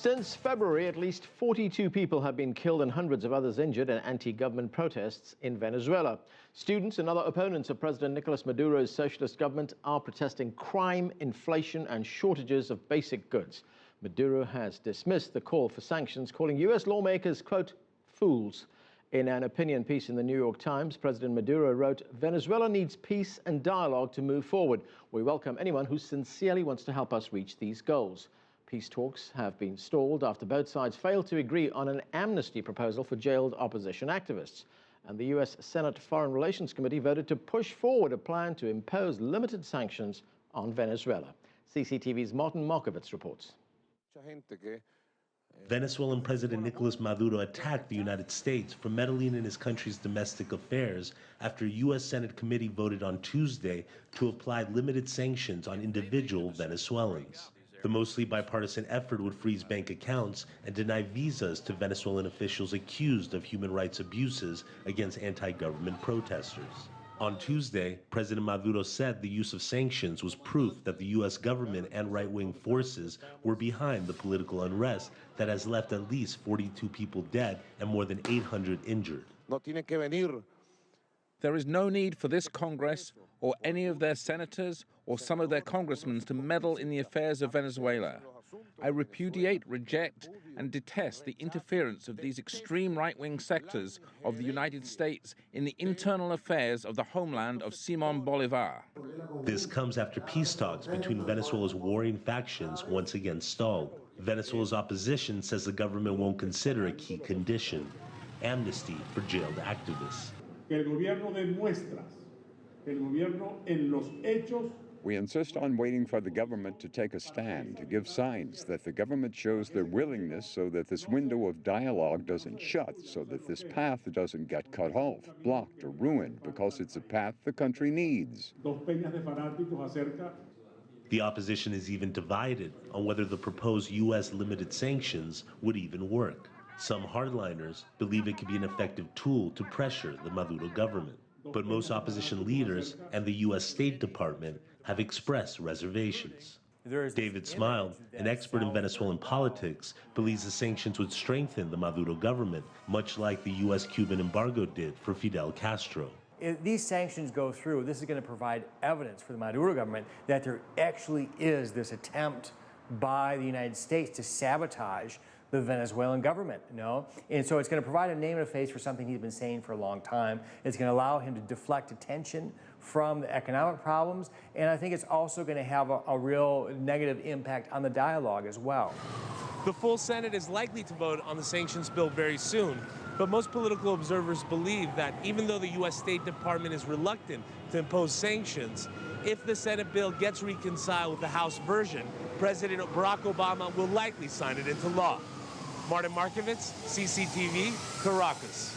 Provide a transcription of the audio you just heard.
Since February, at least 42 people have been killed and hundreds of others injured in anti-government protests in Venezuela. Students and other opponents of President Nicolas Maduro's socialist government are protesting crime, inflation, and shortages of basic goods. Maduro has dismissed the call for sanctions, calling U.S. lawmakers, quote, fools. In an opinion piece in the New York Times, President Maduro wrote, "Venezuela needs peace and dialogue to move forward. We welcome anyone who sincerely wants to help us reach these goals." Peace talks have been stalled after both sides failed to agree on an amnesty proposal for jailed opposition activists. And the U.S. Senate Foreign Relations Committee voted to push forward a plan to impose limited sanctions on Venezuela. CCTV's Markovits reports. Venezuelan President Nicolas Maduro attacked the United States for meddling in his country's domestic affairs after a U.S. Senate committee voted on Tuesday to apply limited sanctions on individual Venezuelans. The mostly bipartisan effort would freeze bank accounts and deny visas to Venezuelan officials accused of human rights abuses against anti-government protesters. On Tuesday, President Maduro said the use of sanctions was proof that the U.S. government and right-wing forces were behind the political unrest that has left at least 42 people dead and more than 800 injured. There is no need for this Congress or any of their senators or some of their congressmen to meddle in the affairs of Venezuela. I repudiate, reject, and detest the interference of these extreme right-wing sectors of the United States in the internal affairs of the homeland of Simón Bolívar. This comes after peace talks between Venezuela's warring factions once again stalled. Venezuela's opposition says the government won't consider a key condition: amnesty for jailed activists. We insist on waiting for the government to take a stand, to give signs that the government shows their willingness so that this window of dialogue doesn't shut, so that this path doesn't get cut off, blocked, or ruined, because it's a path the country needs. The opposition is even divided on whether the proposed U.S. limited sanctions would even work. Some hardliners believe it could be an effective tool to pressure the Maduro government. But most opposition leaders and the U.S. State Department have expressed reservations. David Smiled, an expert in Venezuelan politics, believes the sanctions would strengthen the Maduro government, much like the U.S.-Cuban embargo did for Fidel Castro. If these sanctions go through, this is going to provide evidence for the Maduro government that there actually is this attempt by the United States to sabotage the Venezuelan government, And so it's going to provide a name and a face for something he's been saying for a long time. It's going to allow him to deflect attention from the economic problems, and I think it's also going to have a real negative impact on the dialogue as well. The full Senate is likely to vote on the sanctions bill very soon, but most political observers believe that even though the U.S. State Department is reluctant to impose sanctions, if the Senate bill gets reconciled with the House version, President Barack Obama will likely sign it into law. Martin Markovits, CCTV, Caracas.